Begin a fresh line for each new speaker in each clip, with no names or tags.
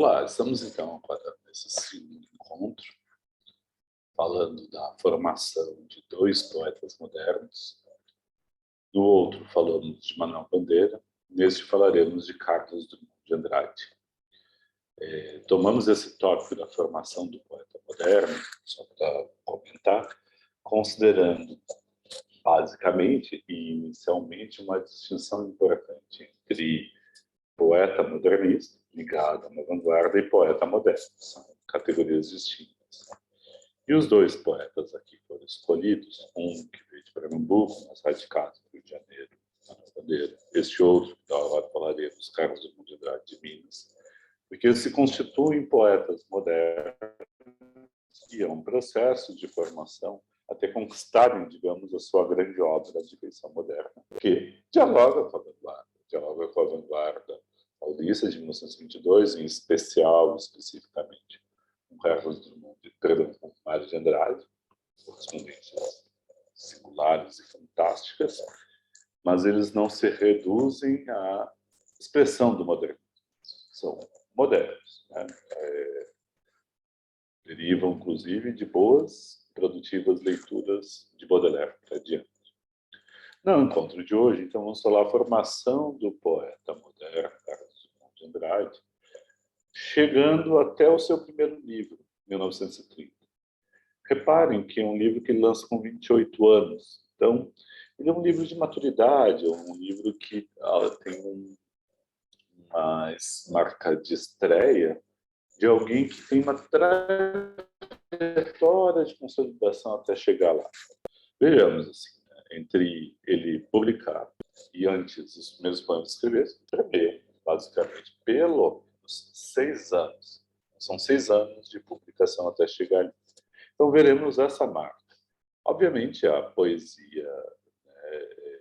Olá, estamos então agora nesse segundo encontro, falando da formação de dois poetas modernos. Do outro, falamos de Manuel Bandeira. Neste, falaremos de Carlos Drummond de Andrade. Tomamos esse tópico da formação do poeta moderno, só para comentar, considerando basicamente e inicialmente uma distinção importante entre poeta modernista, ligado a uma vanguarda, e poeta moderno. São categorias distintas. E os dois poetas aqui foram escolhidos, um que veio de Pernambuco, mas radicado no Rio de Janeiro, Manuel Bandeira. Este outro, que agora falaremos, Carlos Drummond de Andrade, de Minas, porque eles se constituem poetas modernos e é um processo de formação até conquistarem, digamos, a sua grande obra de feição moderna, que dialoga com a vanguarda paulista de 1922, em especial, especificamente, com Carlos Drummond, com Mário de Andrade, correspondências singulares e fantásticas, mas eles não se reduzem à expressão do modernismo. São modernos, né? Derivam, inclusive, de boas, produtivas leituras de Baudelaire para diante. No encontro de hoje, então, vamos falar a formação do poeta moderno, Carlos Drummond de Andrade, chegando até o seu primeiro livro, 1930. Reparem que é um livro que ele lança com 28 anos. Então, ele é um livro de maturidade, é um livro que tem uma marca de estreia de alguém que tem uma trajetória de consolidação até chegar lá. Vejamos, assim, entre ele publicar e antes os primeiros poemas escrever, basicamente, pelo menos 6 anos. São 6 anos de publicação até chegar ali. Então, veremos essa marca. Obviamente, a poesia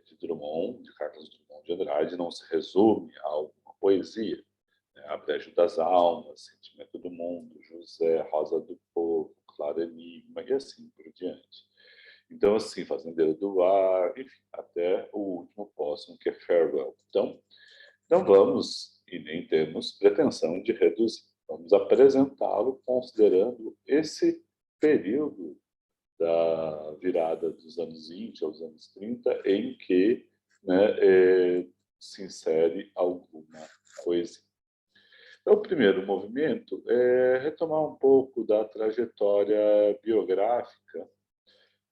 de Drummond, de Carlos Drummond de Andrade, não se resume a uma poesia. A Brejo das Almas, Sentimento do Mundo, José, Rosa do Povo, Claro Enigma, e assim por diante. Então, assim, Fazendeiro do Ar, enfim, até o último póstumo, que é Farewell. Então, não vamos, e nem temos pretensão de reduzir. Vamos apresentá-lo considerando esse período da virada dos anos 20 aos anos 30, em que, né, se insere alguma poesia. Então, o primeiro movimento é retomar um pouco da trajetória biográfica,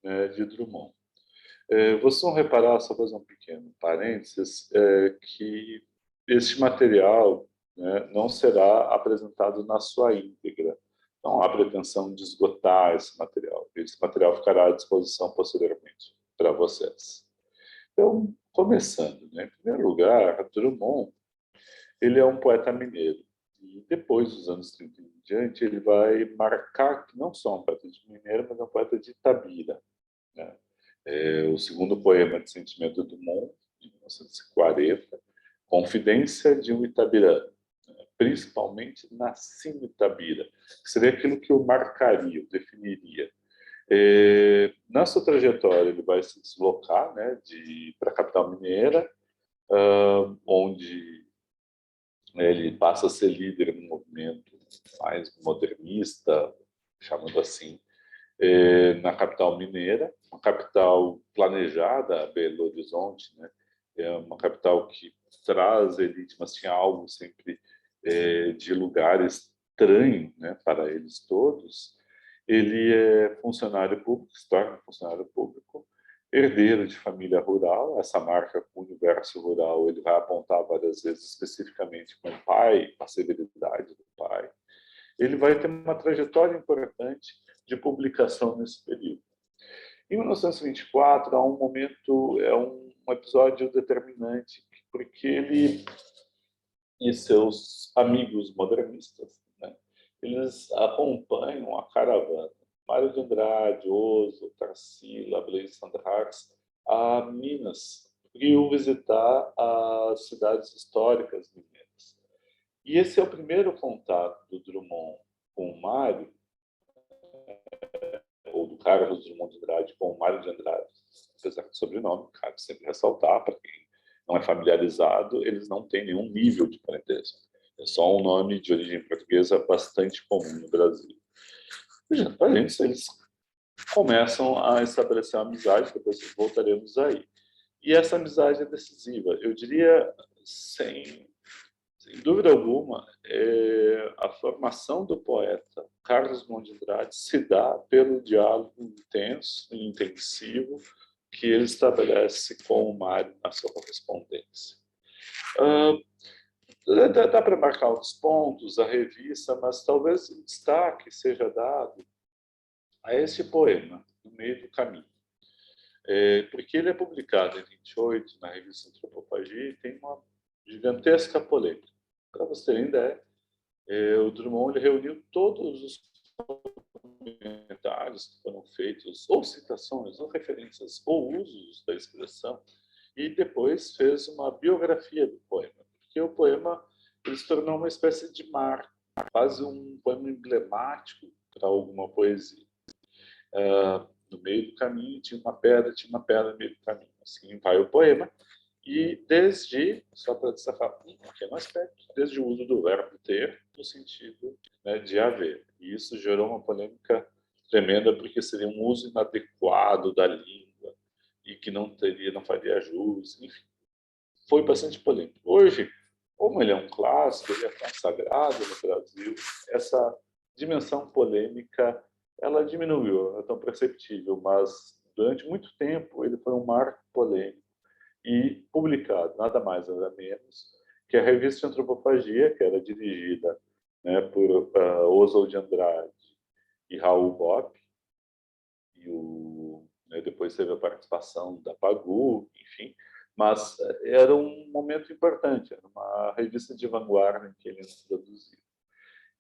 né, de Drummond. Vocês vão reparar, só fazer um pequeno parênteses, que este material, né, não será apresentado na sua íntegra. Não há pretensão de esgotar esse material. Esse material ficará à disposição posteriormente para vocês. Então, começando, né, em primeiro lugar, Drummond, ele é um poeta mineiro. E depois dos anos 30 em diante, ele vai marcar que não só um poeta de mineiro, mas um poeta de Itabira, né? O segundo poema de Sentimento do Mundo, de 1940, Confidência de um Itabirano, né? Principalmente nasci em Itabira, que seria aquilo que o marcaria, o definiria. Na sua trajetória, ele vai se deslocar, né, para a capital mineira, onde ele passa a ser líder no movimento mais modernista, chamando assim, na capital mineira, uma capital planejada, Belo Horizonte, né? É uma capital que traz elite, mas tinha algo sempre de lugar estranho, né, para eles todos. Ele é funcionário público, se torna funcionário público, herdeiro de família rural. Essa marca com o universo rural ele vai apontar várias vezes, especificamente com o pai, a severidade do pai. Ele vai ter uma trajetória importante de publicação nesse período. Em 1924, há um momento, um episódio determinante, porque ele e seus amigos modernistas, né, eles acompanham a caravana Mário de Andrade, Oslo, Tarsila, Blaise Cendrars, a Minas, e iam visitar as cidades históricas mineiras. E esse é o primeiro contato do Drummond com o Mário, ou do Carlos Drummond de Andrade com o Mário de Andrade, apesar do sobrenome, cabe sempre ressaltar, para quem não é familiarizado, eles não têm nenhum nível de parentesco. É só um nome de origem portuguesa bastante comum no Brasil. Veja, parentes, eles começam a estabelecer uma amizade, depois voltaremos aí. E essa amizade é decisiva. Eu diria, sem dúvida alguma, a formação do poeta Carlos Drummond de Andrade se dá pelo diálogo intenso e intensivo que ele estabelece com o Mário na sua correspondência. Dá para marcar outros pontos, a revista, mas talvez o destaque seja dado a esse poema, No Meio do Caminho. Porque ele é publicado em 28 na revista Antropofagia e tem uma gigantesca polêmica. Para você ter ideia, o Drummond ele reuniu todos os comentários que foram feitos, ou citações, ou referências, ou usos da expressão, e depois fez uma biografia do poema, porque o poema ele se tornou uma espécie de marco, quase um poema emblemático para alguma poesia. No meio do caminho tinha uma pedra no meio do caminho. Assim vai o poema, e desde, só para destacar um pequeno aspecto, desde o uso do verbo ter, no sentido, né, de haver. E isso gerou uma polêmica tremenda, porque seria um uso inadequado da língua, e que não faria jus, enfim. Foi bastante polêmico. Hoje, como ele é um clássico, ele é consagrado no Brasil, essa dimensão polêmica ela diminuiu, não é tão perceptível, mas durante muito tempo ele foi um marco polêmico e publicado, nada mais, nada menos, que a revista Antropofagia, que era dirigida, né, por Oswald de Andrade e Raul Bopp, e depois teve a participação da Pagu, enfim, mas era um momento importante, era uma revista de vanguarda em que ele nos produziu.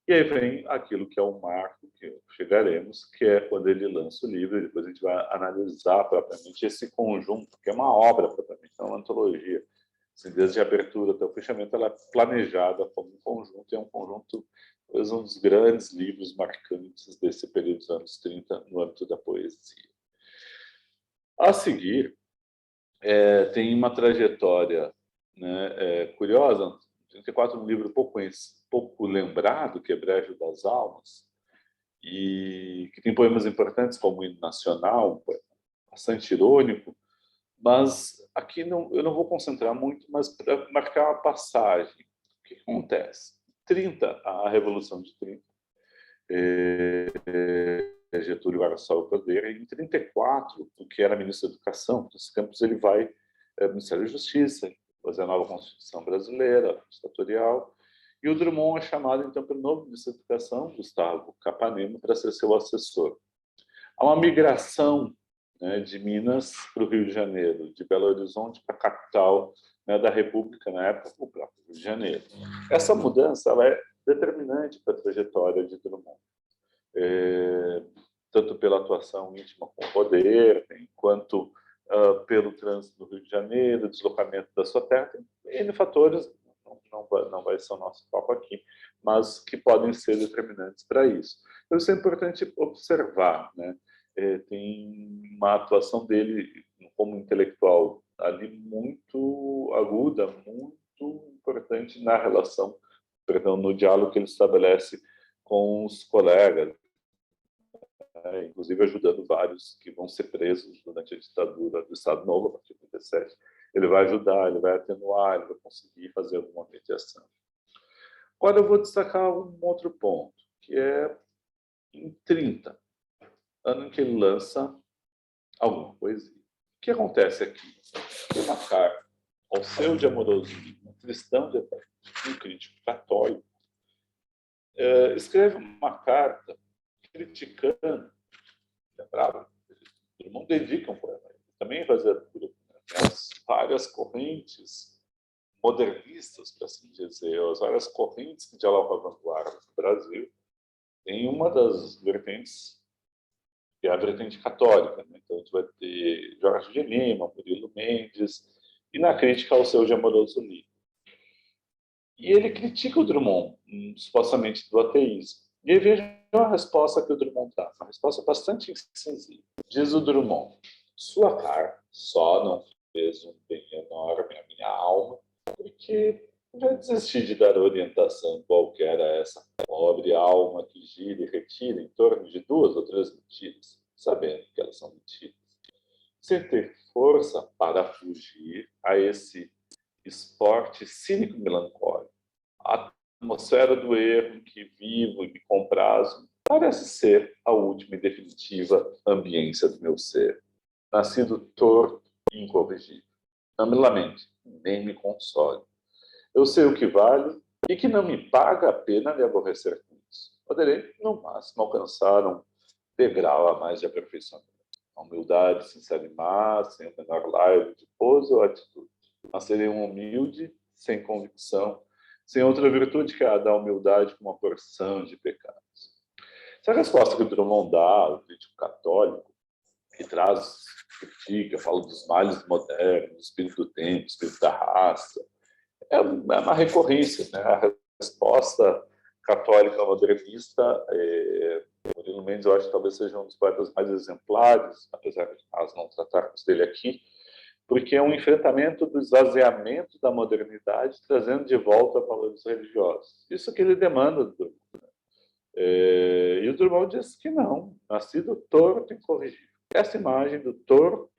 E aí vem aquilo que é um marco, que chegaremos, que é quando ele lança o livro, e depois a gente vai analisar propriamente esse conjunto, que é uma obra propriamente, não é uma antologia. Assim, desde a abertura até o fechamento, ela é planejada como um conjunto, e é um conjunto, talvez um dos grandes livros marcantes desse período dos anos 30 no âmbito da poesia. A seguir, tem uma trajetória, né, curiosa. 34 é um livro pouco lembrado, que é Brejo das Almas, e que tem poemas importantes como o Hino Nacional, um poema bastante irônico, mas aqui eu não vou concentrar muito, mas para marcar uma passagem. O que acontece? 30, a Revolução de 30, Getúlio assume o poder, e em 34, o que era ministro da Educação, dos Campos, ele vai ao Ministério da Justiça, fazer a nova Constituição Brasileira, ditatorial, e o Drummond é chamado, então, pelo novo ministro da Educação, Gustavo Capanema, para ser seu assessor. Há uma migração, né, de Minas para o Rio de Janeiro, de Belo Horizonte para a capital, né, da República, na época, o próprio Rio de Janeiro. Essa mudança ela é determinante para a trajetória de Drummond. Tanto pela atuação íntima com o poder, quanto pelo trânsito do Rio de Janeiro, deslocamento da sua terra, tem N fatores, não vai ser o nosso foco aqui, mas que podem ser determinantes para isso. Então, isso é importante observar, né? Tem uma atuação dele como intelectual ali muito aguda, muito importante na relação, perdão, no diálogo que ele estabelece com os colegas, inclusive ajudando vários que vão ser presos durante a ditadura do Estado Novo, a partir de 37. Ele vai ajudar, ele vai atenuar, ele vai conseguir fazer alguma mediação. Agora eu vou destacar um outro ponto, que é em 30, ano em que ele lança alguma poesia. O que acontece aqui? Uma carta ao seu de amoroso um cristão, um crítico católico, escreve uma carta criticando, lembrava, Drummond dedica um poema, também fazia as várias correntes modernistas, para assim dizer, as várias correntes que dialogam com a vanguarda no Brasil, tem uma das vertentes, que é a vertente católica, né? Então, a gente vai ter Jorge de Lima, Murilo Mendes, e na crítica ao seu de amoroso livro. E ele critica o Drummond, supostamente do ateísmo. E aí veja a resposta que o Drummond dá, uma resposta bastante incisiva. Diz o Drummond: sua carta só não fez um bem enorme à minha alma, porque Já desisti de dar orientação qualquer a essa pobre alma que gira e retira em torno de 2 ou 3 mentiras, sabendo que elas são mentiras, sem ter força para fugir a esse esporte cínico-melancólico. A atmosfera do erro em que vivo e me comprazo parece ser a última e definitiva ambiência do meu ser, nascido torto e incorrigível. Não me lamente, nem me console. Eu sei o que vale e que não me paga a pena me aborrecer com isso. Poderei, no máximo, alcançar um degrau a mais de aperfeiçoamento. A humildade sem se animar, sem o menor laio de pose ou atitude. Mas serei um humilde, sem convicção, sem outra virtude que a da humildade com uma porção de pecados. Essa resposta que o Drummond dá, o crítico católico, que traz, critica, fala dos males modernos, do espírito do tempo, do espírito da raça, é uma recorrência, né? A resposta católica modernista, Murilo Mendes, eu acho que talvez seja um dos poetas mais exemplares, apesar de nós não tratarmos dele aqui, porque é um enfrentamento do esvaziamento da modernidade, trazendo de volta valores religiosos. Isso que ele demanda do Drummond. E o Drummond diz que não, nascido torto e incorrigível. Essa imagem do torto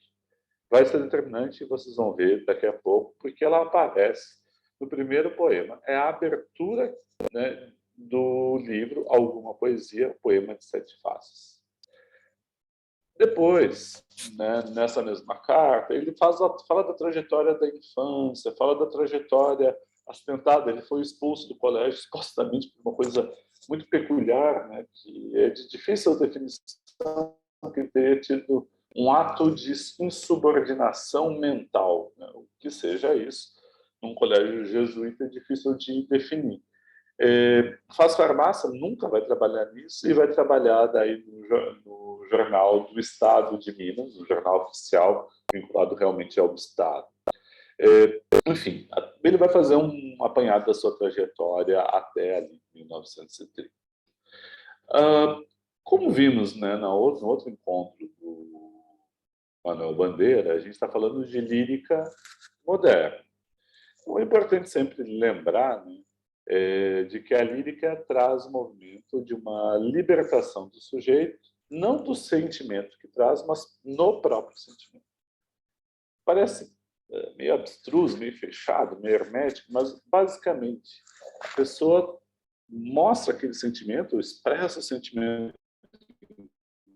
vai ser determinante, e vocês vão ver daqui a pouco, porque ela aparece no primeiro poema. É a abertura, né, do livro Alguma Poesia, poema de 7 faces. Depois, né, nessa mesma carta, ele fala da trajetória da infância, fala da trajetória acidentada. Ele foi expulso do colégio supostamente por uma coisa muito peculiar, né, que é de difícil definição, que teria tido um ato de insubordinação mental, né, o que seja isso. Num colégio jesuíta é difícil de definir. Faz farmácia, nunca vai trabalhar nisso, e vai trabalhar daí no jornal do Estado de Minas, o jornal oficial, vinculado realmente ao Estado. Enfim, ele vai fazer um apanhado da sua trajetória até ali, 1930. Como vimos, né, no outro encontro do Manuel Bandeira, a gente está falando de lírica moderna. Então, é importante sempre lembrar, né, de que a lírica traz o movimento de uma libertação do sujeito, não do sentimento que traz, mas no próprio sentimento. Parece meio abstruso, meio fechado, meio hermético, mas basicamente a pessoa mostra aquele sentimento, expressa o sentimento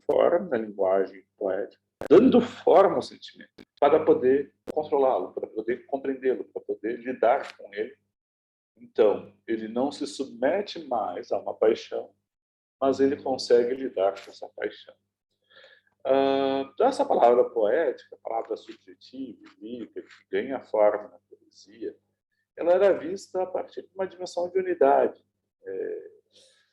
forma, na linguagem poética, dando forma ao sentimento, para poder controlá-lo, para poder compreendê-lo, para poder lidar com ele. Então, ele não se submete mais a uma paixão, mas ele consegue lidar com essa paixão. Então, essa palavra poética, a palavra subjetiva, lírica, que ganha forma na poesia, ela era vista a partir de uma dimensão de unidade.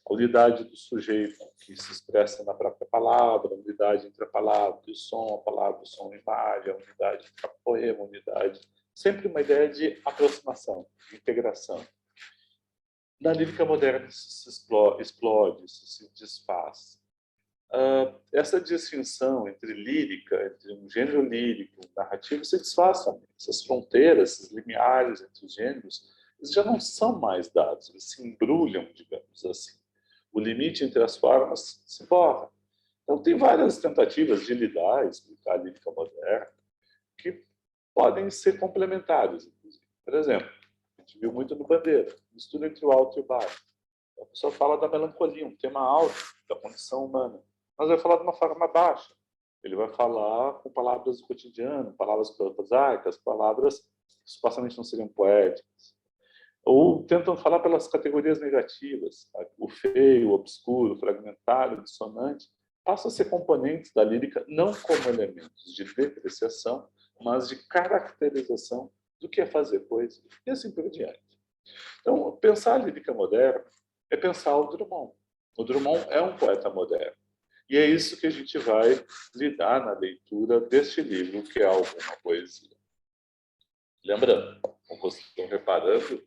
A unidade do sujeito, que se expressa na própria palavra, a unidade entre a palavra e o som, a imagem, a unidade entre a poema, a unidade. Sempre uma ideia de aproximação, de integração. Na lírica moderna isso se explode, isso se desfaz. Essa distinção entre lírica, entre um gênero lírico, narrativo, se desfaz também. Essas fronteiras, esses limiares entre os gêneros, eles já não são mais dados, eles se embrulham, digamos assim. O limite entre as formas se borra. Então, tem várias tentativas de lidar, explicar a lírica moderna, que podem ser complementares, inclusive. Por exemplo, a gente viu muito no Bandeira, mistura entre o alto e o baixo. A pessoa fala da melancolia, um tema alto, da condição humana, mas vai falar de uma forma baixa. Ele vai falar com palavras do cotidiano, palavras prosaicas, palavras que supostamente não seriam poéticas. Ou tentam falar pelas categorias negativas. O feio, o obscuro, o fragmentário, o dissonante, passam a ser componentes da lírica não como elementos de depreciação, mas de caracterização do que é fazer poesia, e assim por diante. Então, pensar a lírica moderna é pensar o Drummond. O Drummond é um poeta moderno. E é isso que a gente vai lidar na leitura deste livro, que é Alguma Poesia. Lembrando, como vocês estão reparando,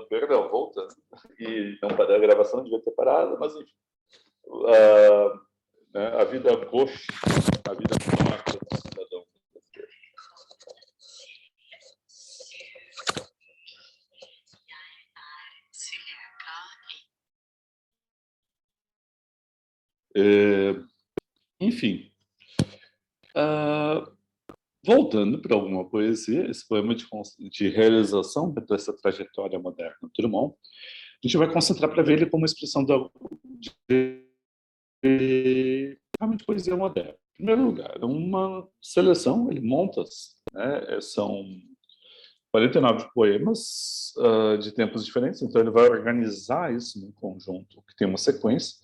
perdão, voltando, e não parei a gravação, devia ter parado, mas enfim. Né, a vida gauche, a vida morta do cidadão Enfim, voltando para alguma poesia, esse poema de realização dessa trajetória moderna do Drummond, a gente vai concentrar para ver ele como uma expressão de realmente poesia moderna. Em primeiro lugar, uma seleção, ele monta, né, são 49 poemas de tempos diferentes, então ele vai organizar isso num conjunto que tem uma sequência.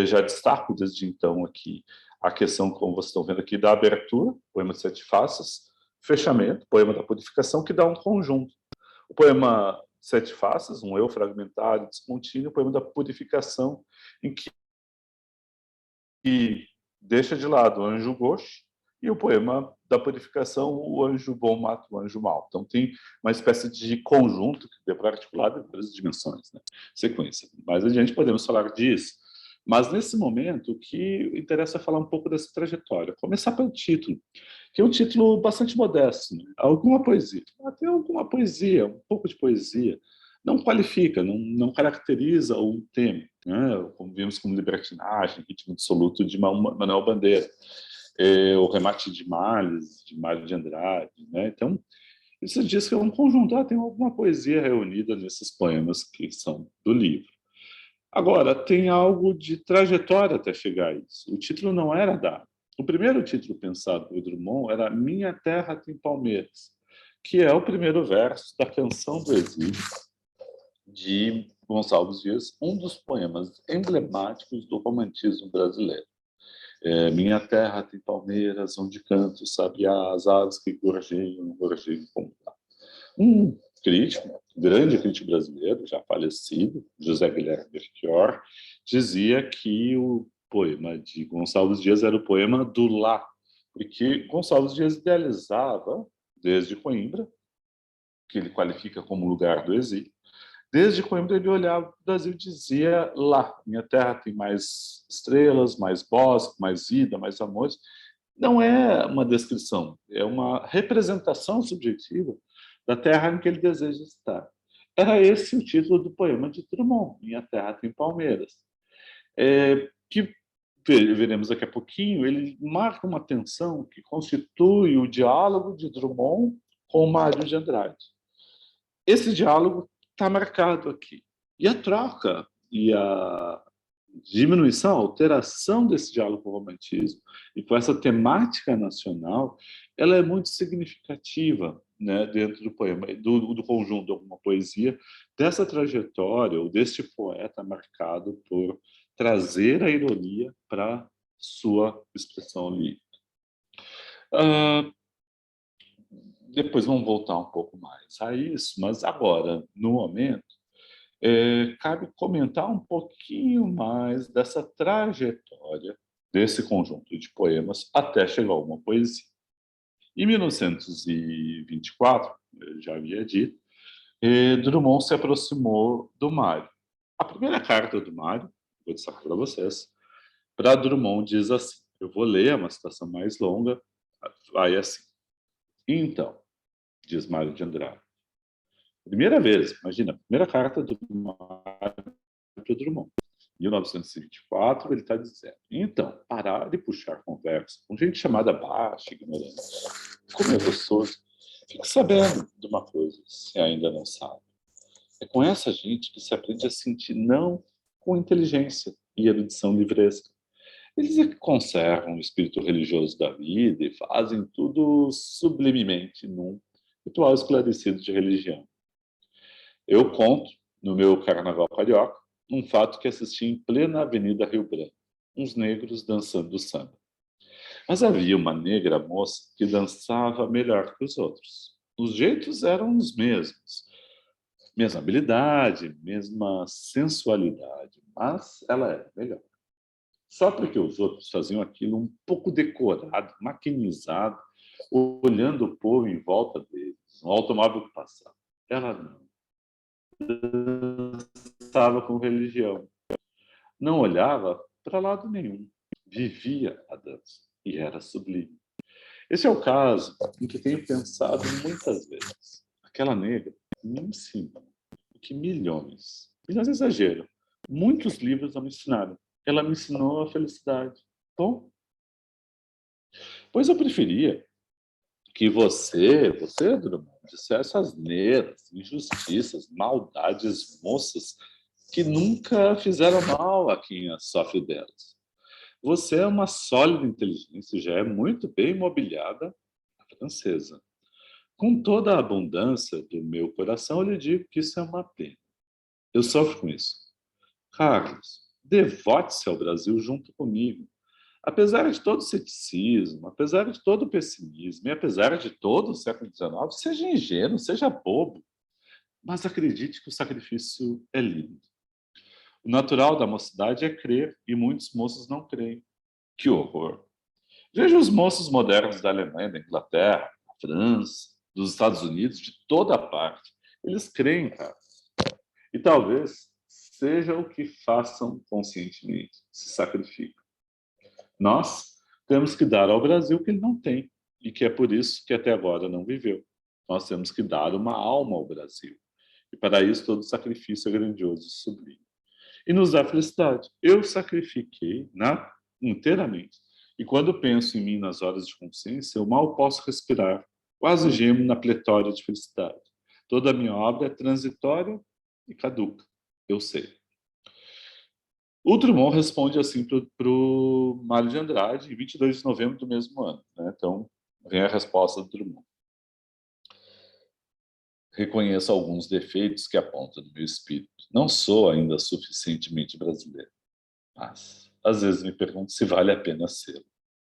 Já destaco desde então aqui a questão, como vocês estão vendo aqui, da abertura, poema de 7 faces, fechamento, poema da purificação, que dá um conjunto. O poema 7 faces, um eu fragmentário, descontínuo, o poema da purificação, em que deixa de lado o anjo gauche, e o poema da purificação, o anjo bom mata o anjo mau. Então tem uma espécie de conjunto que é articulado em várias dimensões, né? Sequência. Mais adiante podemos falar disso. Mas nesse momento, o que interessa é falar um pouco dessa trajetória. Começar pelo título, que é um título bastante modesto, né? Alguma poesia. Tem alguma poesia, um pouco de poesia. Não qualifica, não caracteriza o tema, né? Como vimos como libertinagem, ritmo dissoluto de Manuel Bandeira, o remate de Males, de Mário de Andrade, né? Então, isso diz que é um conjunto, tem alguma poesia reunida nesses poemas que são do livro. Agora, tem algo de trajetória até chegar a isso. O título não era dado. O primeiro título pensado por Drummond era Minha Terra Tem Palmeiras, que é o primeiro verso da Canção do Exílio, de Gonçalves Dias, um dos poemas emblemáticos do romantismo brasileiro. Minha terra tem palmeiras, onde canto sabiás, aves que gorjeiam como tá. Um crítico, grande crítico brasileiro, já falecido, José Guilherme Belchior, dizia que o poema de Gonçalves Dias era o poema do lá, porque Gonçalves Dias idealizava, desde Coimbra, que ele qualifica como lugar do exílio, desde Coimbra ele olhava para o Brasil e dizia lá, minha terra tem mais estrelas, mais bosque, mais vida, mais amores. Não é uma descrição, é uma representação subjetiva da terra em que ele deseja estar. Era esse o título do poema de Drummond, Minha Terra Tem Palmeiras. Que veremos daqui a pouquinho, ele marca uma tensão que constitui o diálogo de Drummond com Mário de Andrade. Esse diálogo está marcado aqui. E a troca e a diminuição, a alteração desse diálogo com o romantismo e com essa temática nacional, ela é muito significativa, né, dentro do poema, do conjunto de alguma poesia, dessa trajetória ou deste poeta marcado por trazer a ironia para sua expressão lírica. Depois vamos voltar um pouco mais a isso, mas agora, no momento, cabe comentar um pouquinho mais dessa trajetória desse conjunto de poemas até chegar a uma poesia. Em 1924, eu já havia dito, Drummond se aproximou do Mário. A primeira carta do Mário, vou destacar para vocês, para Drummond diz assim, eu vou ler, é uma citação mais longa, vai assim. Então, diz Mário de Andrade, primeira vez, imagina, a primeira carta do Mário para Drummond. Em 1924, ele está dizendo, então, parar de puxar conversa com gente chamada baixa, ignorante. Como é gostoso. Fique sabendo de uma coisa, se ainda não sabe. É com essa gente que se aprende a sentir não com inteligência e erudição livresca. Eles é que conservam o espírito religioso da vida e fazem tudo sublimemente num ritual esclarecido de religião. Eu conto, no meu carnaval carioca, um fato que assisti em plena Avenida Rio Branco, uns negros dançando samba. Mas havia uma negra moça que dançava melhor que os outros. Os jeitos eram os mesmos. Mesma habilidade, mesma sensualidade, mas ela era melhor. Só porque os outros faziam aquilo um pouco decorado, maquinizado, olhando o povo em volta deles, no automóvel que passava. Ela não. Estava com religião. Não olhava para lado nenhum. Vivia a dança. E era sublime. Esse é o caso em que tenho pensado muitas vezes. Aquela negra me ensina o que milhões é exagero, muitos livros não me ensinaram. ela me ensinou a felicidade. Bom, pois eu preferia que você, Drummond, dissesse asneiras, injustiças, maldades, moças que nunca fizeram mal a quem sofre delas. Você é uma sólida inteligência, já é muito bem imobiliada, a francesa. Com toda a abundância do meu coração, eu lhe digo que isso é uma pena. Eu sofro com isso. Carlos, devote-se ao Brasil junto comigo. Apesar de todo o ceticismo, apesar de todo o pessimismo e apesar de todo o século XIX, seja ingênuo, seja bobo, mas acredite que o sacrifício é lindo. O natural da mocidade é crer, e muitos moços não creem. Que horror! Veja os moços modernos da Alemanha, da Inglaterra, da França, dos Estados Unidos, de toda parte. Eles creem, cara. E talvez seja o que façam conscientemente, se sacrificam. Nós temos que dar ao Brasil o que ele não tem, e que é por isso que até agora não viveu. Nós temos que dar uma alma ao Brasil. E para isso todo sacrifício é grandioso e sublime. E nos dá felicidade. Eu sacrifiquei inteiramente. E quando penso em mim nas horas de consciência, eu mal posso respirar. Quase gemo na pletória de felicidade. Toda a minha obra é transitória e caduca. Eu sei. O Drummond responde assim para o Mário de Andrade, em 22 de novembro do mesmo ano. Né? Então, vem a resposta do Drummond. Reconheço alguns defeitos que apontam no meu espírito. Não sou ainda suficientemente brasileiro. Mas, às vezes, me pergunto se vale a pena ser.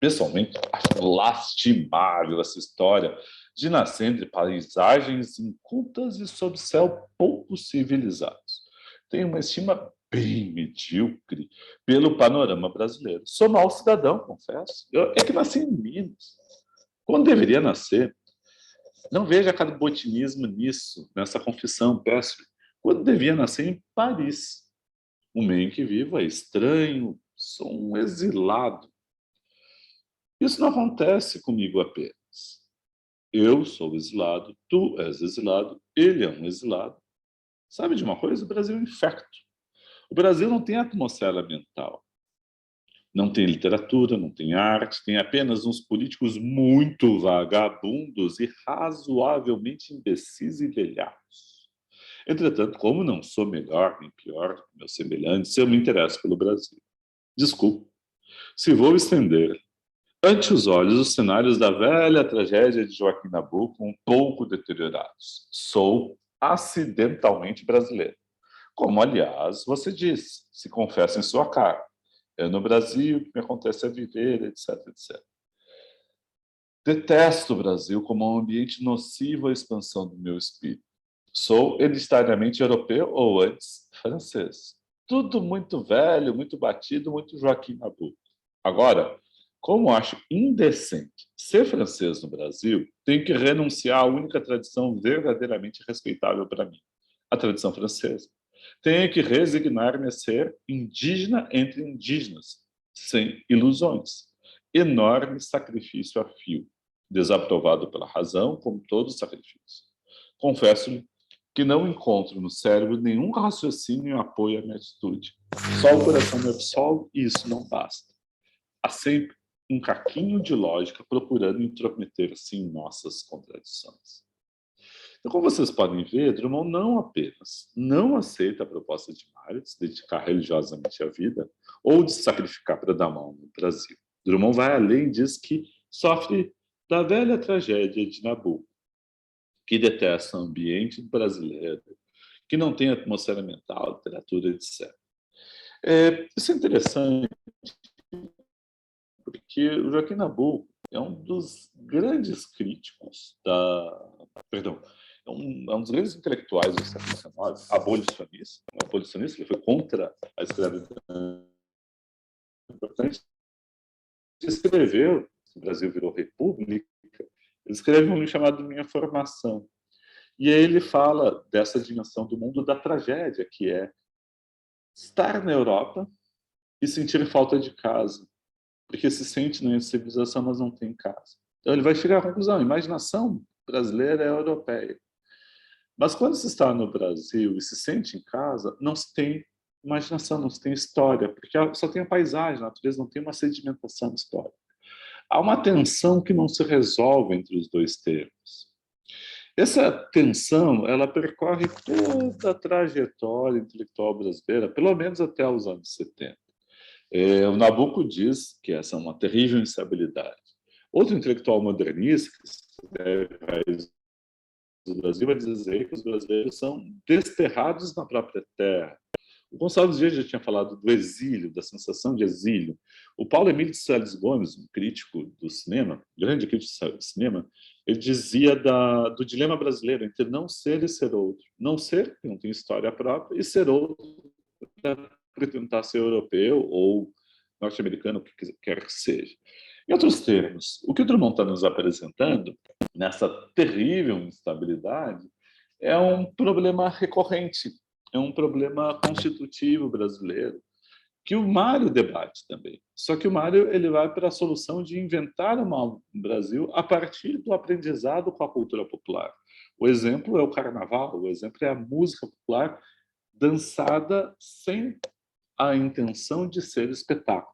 Pessoalmente, acho lastimável essa história de nascer entre paisagens incultas e sob céu pouco civilizados. Tenho uma estima bem medíocre pelo panorama brasileiro. Sou mau cidadão, confesso. É que nasci em Minas. Quando deveria nascer, não vejo acabotinismo nisso, nessa confissão péssima. Quando devia nascer em Paris. O meio em que vivo é estranho, sou um exilado. Isso não acontece comigo apenas. Eu sou exilado, tu és exilado, ele é um exilado. Sabe de uma coisa? O Brasil é um infecto. O Brasil não tem atmosfera mental. Não tem literatura, não tem arte, tem apenas uns políticos muito vagabundos e razoavelmente imbecis e velhados. Entretanto, como não sou melhor nem pior que meus semelhantes, eu me interesso pelo Brasil. Desculpe, se vou estender ante os olhos os cenários da velha tragédia de Joaquim Nabuco, um pouco deteriorados. Sou acidentalmente brasileiro. Como, aliás, você disse, se confessa em sua cara. É no Brasil que me acontece a viver, etc, etc. Detesto o Brasil como um ambiente nocivo à expansão do meu espírito. Sou hereditariamente europeu ou, antes, francês. Tudo muito velho, muito batido, muito Joaquim Nabuco. Agora, como acho indecente ser francês no Brasil, tenho que renunciar à única tradição verdadeiramente respeitável para mim, a tradição francesa. Tenho que resignar-me a ser indígena entre indígenas, sem ilusões. Enorme sacrifício a fio, desaprovado pela razão, como todo sacrifício. Confesso-lhe que não encontro no cérebro nenhum raciocínio em apoio à minha atitude. Só o coração me absolve e isso não basta. Há sempre um caquinho de lógica procurando intrometer-se em nossas contradições. Então, como vocês podem ver, Drummond não apenas não aceita a proposta de Mário de se dedicar religiosamente à vida ou de se sacrificar para dar mão no Brasil. Drummond vai além e diz que sofre da velha tragédia de Nabucco, que detesta o ambiente brasileiro, que não tem atmosfera mental, literatura, etc. Isso é interessante, porque o Joaquim Nabuco é um dos grandes críticos perdão, é um dos grandes intelectuais do século XIX, abolicionista, ele foi contra a escravidão. Importante, escreveu, o Brasil virou república, ele escreve um livro chamado Minha Formação. E aí ele fala dessa dimensão do mundo da tragédia, que é estar na Europa e sentir falta de casa, porque se sente na civilização, mas não tem casa. Então ele vai chegar à conclusão: a imaginação brasileira é europeia. Mas quando se está no Brasil e se sente em casa, não se tem imaginação, não se tem história, porque só tem a paisagem, a natureza não tem uma sedimentação histórica. Há uma tensão que não se resolve entre os dois termos. Essa tensão, ela percorre toda a trajetória intelectual brasileira, pelo menos até os anos 70. O Nabucco diz que essa é uma terrível instabilidade. Outro intelectual modernista, que escreve Raiz do Brasil, vai dizer que os brasileiros são desterrados na própria terra. O Gonçalves Dias já tinha falado do exílio, da sensação de exílio. O Paulo Emílio de Sales Gomes, um crítico do cinema, grande crítico do cinema, ele dizia do dilema brasileiro entre não ser e ser outro. Não ser, que não tem história própria, e ser outro, para tentar ser europeu ou norte-americano, o que quer que seja. Em outros termos, o que o Drummond está nos apresentando, nessa terrível instabilidade, é um problema recorrente, é um problema constitutivo brasileiro, que o Mário debate também. Só que o Mário ele vai para a solução de inventar um Brasil a partir do aprendizado com a cultura popular. O exemplo é o carnaval, o exemplo é a música popular dançada sem a intenção de ser espetáculo.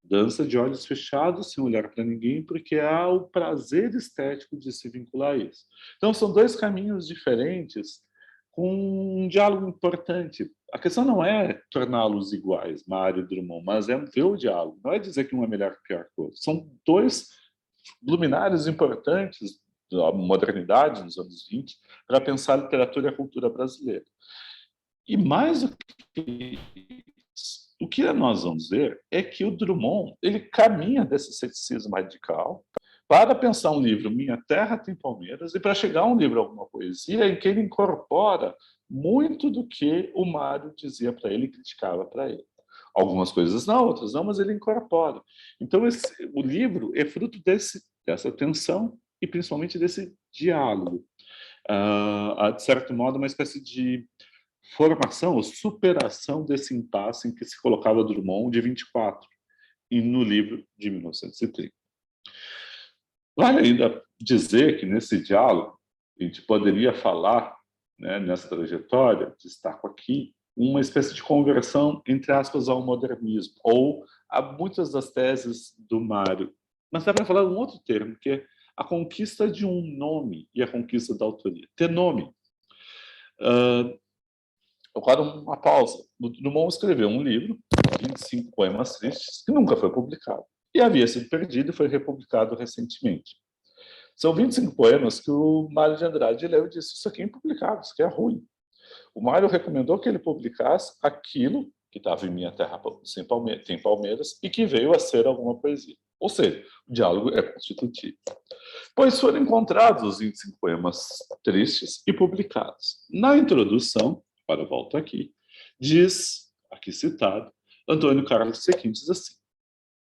Dança de olhos fechados, sem olhar para ninguém, porque há o prazer estético de se vincular a isso. Então, são dois caminhos diferentes, com um diálogo importante. A questão não é torná-los iguais, Mário e Drummond, mas é ver o diálogo. Não é dizer que um é melhor que pior que o outro. São dois luminares importantes da modernidade, nos anos 20, para pensar a literatura e a cultura brasileira. E mais do que isso, o que nós vamos ver é que o Drummond ele caminha desse ceticismo radical para pensar um livro Minha Terra Tem Palmeiras e para chegar a um livro Alguma Poesia em que ele incorpora muito do que o Mário dizia para ele e criticava para ele. Algumas coisas não, outras não, mas ele incorpora. Então, o livro é fruto dessa tensão e principalmente desse diálogo. De certo modo, uma espécie de formação ou superação desse impasse em que se colocava Drummond de 24 e no livro de 1930. Vale ainda dizer que nesse diálogo a gente poderia falar, né, nessa trajetória, destaco aqui, uma espécie de conversão, entre aspas, ao modernismo, ou a muitas das teses do Mário. Mas dá para falar um outro termo, que é a conquista de um nome e a conquista da autoria. Ter nome. Agora, uma pausa. Drummond escreveu um livro, 25 poemas tristes, que nunca foi publicado. E havia sido perdido e foi republicado recentemente. São 25 poemas que o Mário de Andrade leu e disse: isso aqui é impublicado, isso aqui é ruim. O Mário recomendou que ele publicasse aquilo que estava em Minha Terra Tem Palmeiras e que veio a ser alguma poesia. Ou seja, o diálogo é constitutivo. Pois foram encontrados os 25 poemas tristes e publicados. Na introdução, para volta aqui, diz, aqui citado, Antônio Carlos Sequin diz assim: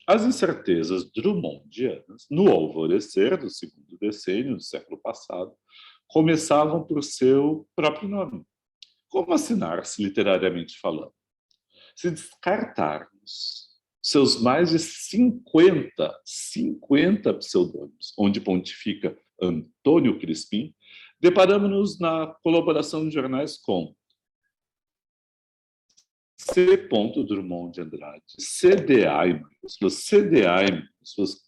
as incertezas drummondianas, no alvorecer do segundo decênio do século passado, começavam por seu próprio nome. Como assinar-se literariamente falando? Se descartarmos seus mais de 50 pseudônimos, onde pontifica Antônio Crispim, deparamos-nos na colaboração de jornais com C. Drummond de Andrade, CDA em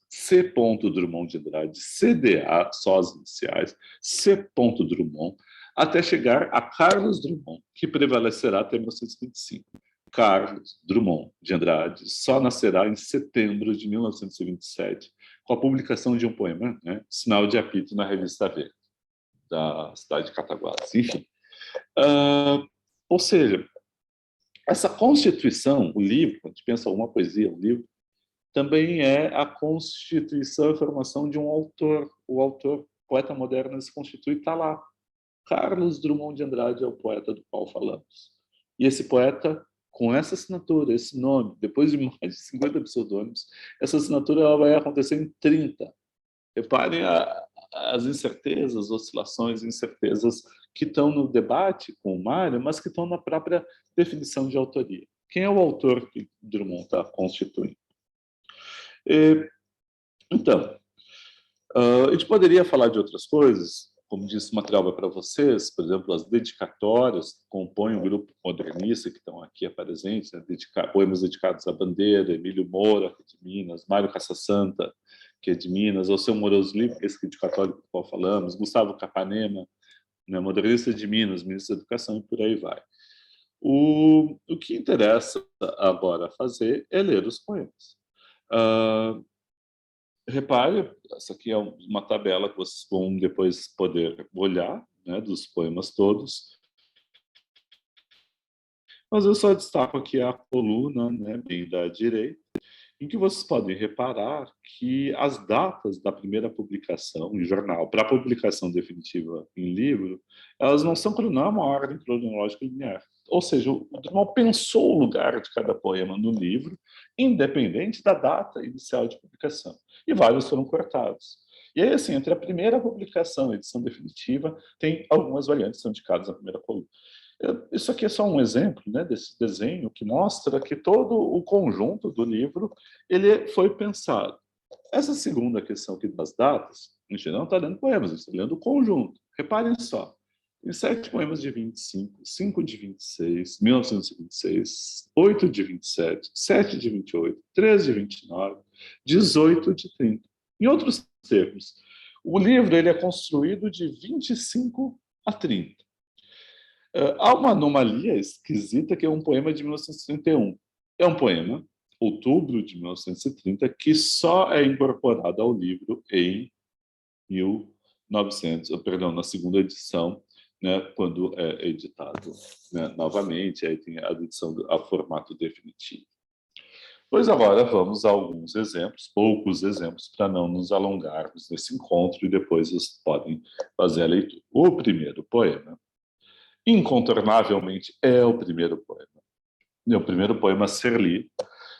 C. Drummond de Andrade, CDA, só as iniciais, C. Drummond, até chegar a Carlos Drummond, que prevalecerá até 1925. Carlos Drummond de Andrade só nascerá em setembro de 1927, com a publicação de um poema, né, Sinal de Apito, na revista Verde, da cidade de Cataguases. Enfim. Ou seja, essa constituição, o livro, quando a gente pensa uma poesia, um livro, também é a constituição e formação de um autor. O autor, poeta moderno, se constitui e está lá. Carlos Drummond de Andrade é o poeta do qual falamos. E esse poeta, com essa assinatura, esse nome, depois de mais de 50 pseudônimos, essa assinatura ela vai acontecer em 30. Reparem as incertezas, oscilações, incertezas que estão no debate com o Mário, mas que estão na própria definição de autoria. Quem é o autor que Drummond está constituindo? Então, a gente poderia falar de outras coisas, como disse, o material vai para vocês, por exemplo, as dedicatórias que compõem o grupo modernista que estão aqui presentes, né? Poemas dedicados à bandeira, Emílio Moura, que é de Minas, Mário Caça-Santa, que é de Minas, ou seu Moroso Livre, esse dedicatório do qual falamos, Gustavo Capanema, né? Modernista de Minas, ministro da Educação, e por aí vai. O que interessa agora fazer é ler os poemas. Repare, essa aqui é uma tabela que vocês vão depois poder olhar, né, dos poemas todos. Mas eu só destaco aqui a coluna, né, bem da direita, em que vocês podem reparar que as datas da primeira publicação em jornal para a publicação definitiva em livro, elas não são uma ordem cronológica linear. Ou seja, o Drummond pensou o lugar de cada poema no livro, independente da data inicial de publicação. E vários foram cortados. E aí, assim, entre a primeira publicação e a edição definitiva, tem algumas variantes que são indicadas na primeira coluna. Isso aqui é só um exemplo, né, desse desenho que mostra que todo o conjunto do livro ele foi pensado. Essa segunda questão aqui das datas, a gente não está lendo poemas, a gente está lendo o conjunto. Reparem só, tem 7 poemas de 25, 5 de 26, 1926, 8 de 27, 7 de 28, 13 de 29, 18 de 30. Em outros termos, o livro ele é construído de 25 a 30. Há uma anomalia esquisita que é um poema de 1931. É um poema, outubro de 1930, que só é incorporado ao livro em 1900, perdão, na segunda edição, né, quando é editado, né, novamente, aí tem a edição a formato definitivo. Pois agora vamos a alguns exemplos, poucos exemplos, para não nos alongarmos nesse encontro e depois vocês podem fazer a leitura. O primeiro poema incontornavelmente é o primeiro poema. É o primeiro poema a ser lido,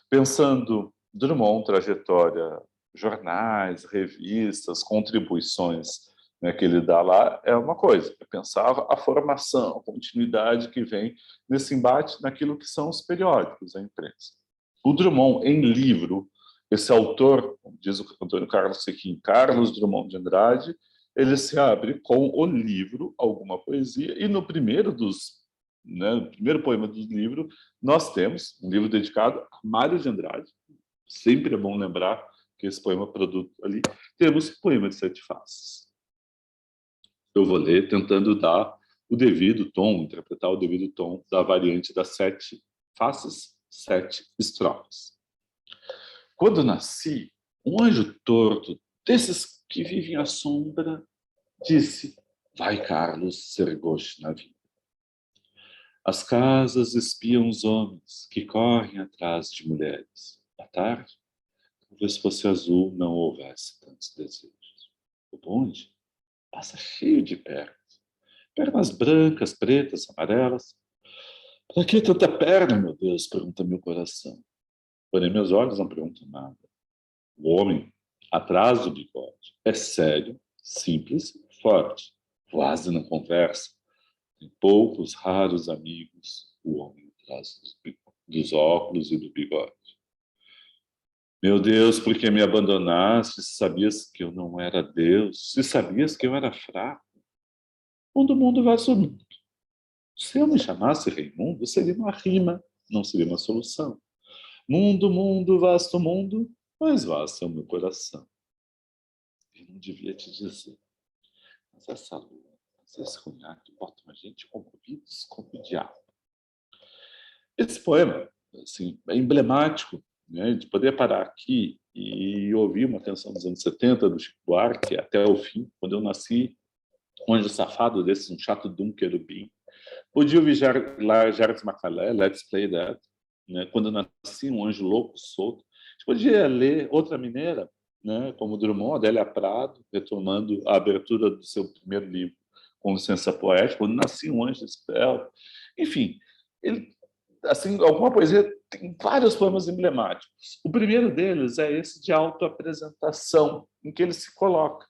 pensando Drummond, trajetória, jornais, revistas, contribuições, né, que ele dá lá, é uma coisa. É pensar a formação, a continuidade que vem nesse embate naquilo que são os periódicos, a imprensa. O Drummond, em livro, esse autor, como diz o Antônio Carlos Sequim, Carlos Drummond de Andrade, ele se abre com o livro, alguma poesia, e no primeiro no primeiro poema do livro, nós temos um livro dedicado a Mário de Andrade. Sempre é bom lembrar que esse poema produto ali. Temos o poema de 7 faces. Eu vou ler tentando dar o devido tom, interpretar o devido tom da variante das 7 faces, 7 estrofes. Quando nasci, um anjo torto, desses que vivem à sombra, disse: vai, Carlos, ser gosto na vida. As casas espiam os homens que correm atrás de mulheres. À tarde, talvez fosse azul, não houvesse tantos desejos. O bonde passa cheio de pernas. Pernas brancas, pretas, amarelas. Para que tanta perna, meu Deus? Pergunta meu coração. Porém, meus olhos não perguntam nada. O homem, atrás do bigode, é sério, simples, forte. Quase não conversa. Tem poucos, raros amigos, o homem atrás dos óculos e do bigode. Meu Deus, por que me abandonaste? Se sabias que eu não era Deus, se sabias que eu era fraco. Mundo, vasto mundo. Se eu me chamasse Raimundo, seria uma rima, não seria uma solução. Mundo, vasto mundo, mais vasto é o meu coração. Eu não devia te dizer, mas essa lua, esse conhaque botam a gente como ouvidos como o diabo. Esse poema, assim, é emblemático, né, de poder parar aqui e ouvir uma canção dos anos 70 do Chico Buarque até o fim. Quando eu nasci, um anjo safado desses, um chato de um querubim. Podia ouvir lá Jardim Macalé, Let's Play That. Né? Quando eu nasci, um anjo louco, solto. A gente podia ler outra mineira, né, como Drummond, Adélia Prado, retomando a abertura do seu primeiro livro, com licença poética, quando nasci um anjo espelho. Enfim, ele, assim, alguma poesia tem vários poemas emblemáticos. O primeiro deles é esse de autoapresentação, em que ele se coloca.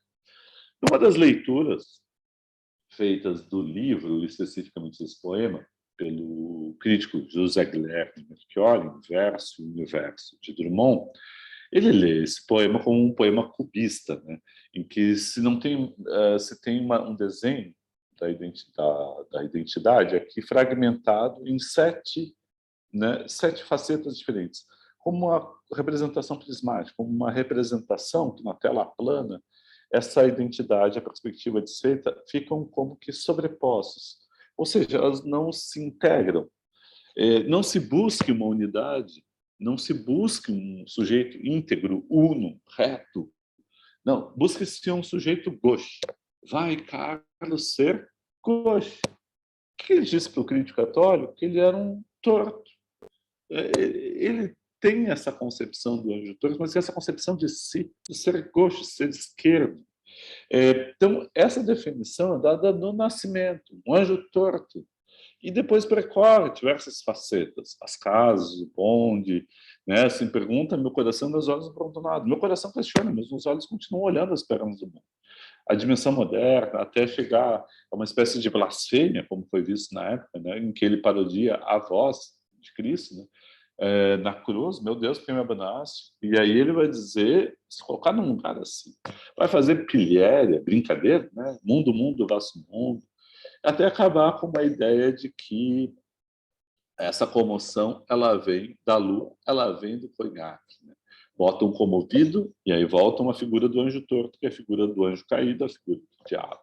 Numa das leituras feitas do livro, especificamente desse poema, pelo crítico José Guilherme Melchior, Verso e Universo, de Drummond, Ele lê esse poema como um poema cubista, né? Em que se não tem, se tem um desenho da identidade aqui fragmentado em sete, né, sete facetas diferentes, como uma representação prismática, como uma representação que na tela plana essa identidade, a perspectiva de seita, ficam como que sobrepostos, ou seja, elas não se integram. Não se busque uma unidade, não se busque um sujeito íntegro, uno, reto. Não, busque-se um sujeito gauche. Vai, Carlos, ser gauche. O que ele disse para o crítico católico? Que ele era um torto. Ele tem essa concepção do anjo torto, mas essa concepção de si, de ser gauche, ser esquerdo. Então, essa definição é dada no nascimento, um anjo torto. E depois percorre diversas facetas, as casas, o bonde, né? Assim, pergunta, meu coração, meus olhos não perguntam nada. Meu coração questiona, mas meus olhos continuam olhando as pernas do mundo. A dimensão moderna, até chegar a uma espécie de blasfêmia, como foi visto na época, né? Em que ele parodia a voz de Cristo, né? Na cruz, meu Deus, porque me abandonaste? E aí ele vai dizer, se colocar num lugar assim, vai fazer pilhéria, brincadeira, né? Mundo, mundo, vasto mundo, até acabar com uma ideia de que essa comoção ela vem da lua, ela vem do conhaque. Né? Bota um comovido e aí volta uma figura do anjo torto, que é a figura do anjo caído, a figura do diabo.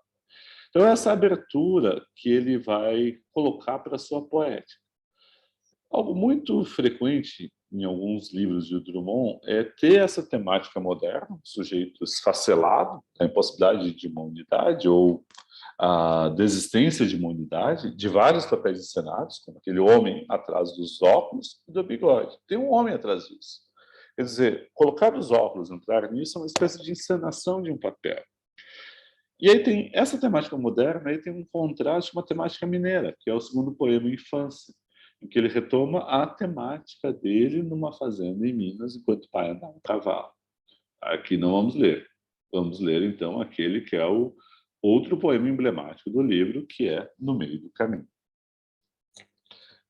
Então, essa abertura que ele vai colocar para a sua poética. Algo muito frequente em alguns livros de Drummond é ter essa temática moderna, sujeito esfacelado, a impossibilidade de uma unidade ou a desistência de uma unidade, de vários papéis encenados, como aquele homem atrás dos óculos e do bigode. Tem um homem atrás disso. Quer dizer, colocar os óculos, entrar nisso, é uma espécie de encenação de um papel. E aí tem essa temática moderna, aí tem um contraste com uma temática mineira, que é o segundo poema, Infância, em que ele retoma a temática dele numa fazenda em Minas, enquanto o pai andava no cavalo. Aqui não vamos ler. Vamos ler, então, aquele que é o outro poema emblemático do livro, que é No Meio do Caminho.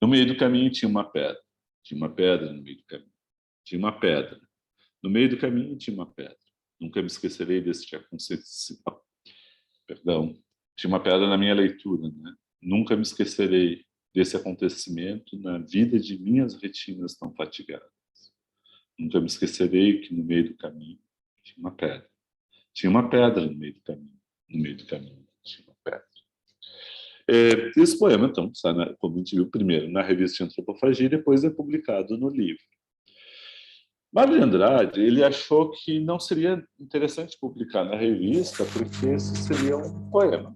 No meio do caminho tinha uma pedra. Tinha uma pedra no meio do caminho. Tinha uma pedra. No meio do caminho tinha uma pedra. Nunca me esquecerei desse acontecimento. Perdão. Tinha uma pedra na minha leitura, né? Nunca me esquecerei desse acontecimento na vida de minhas retinas tão fatigadas. Nunca me esquecerei que no meio do caminho tinha uma pedra. Tinha uma pedra no meio do caminho. No meio do caminho tinha uma pedra. Esse poema, então, está, como a gente viu, primeiro na revista Antropofagia e depois é publicado no livro. Mário de Andrade, ele achou que não seria interessante publicar na revista porque esse seria um poema,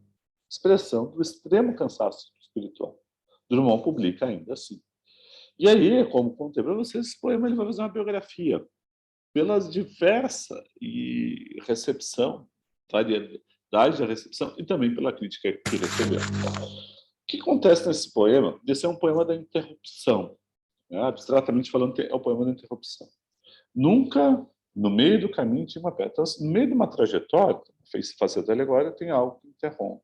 expressão do extremo cansaço espiritual. Drummond publica ainda assim. E aí, como contei para vocês, esse poema ele vai fazer uma biografia pela diversa e recepção, variedade da recepção e também pela crítica que recebeu. O que acontece nesse poema? Esse é um poema da interrupção. Né? Abstratamente falando, é o poema da interrupção. Nunca, no meio do caminho, tinha uma pedra. Então, no meio de uma trajetória, faceta alegórica, tem algo que interrompe.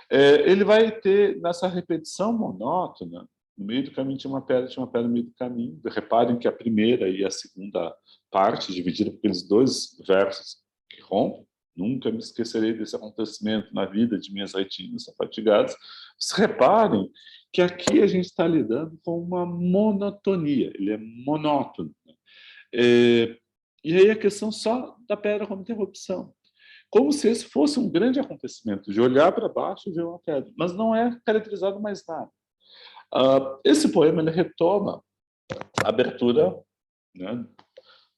Ele vai ter, nessa repetição monótona, no meio do caminho tinha uma pedra no meio do caminho. Reparem que a primeira e a segunda parte, dividida por aqueles dois versos que rompem, nunca me esquecerei desse acontecimento na vida de minhas retinas fatigadas. Vocês reparem que aqui a gente está lidando com uma monotonia, ele é monótono. E aí a questão só da pedra como interrupção. Como se esse fosse um grande acontecimento, de olhar para baixo e ver uma pedra. Mas não é caracterizado mais nada. Esse poema ele retoma a abertura, né,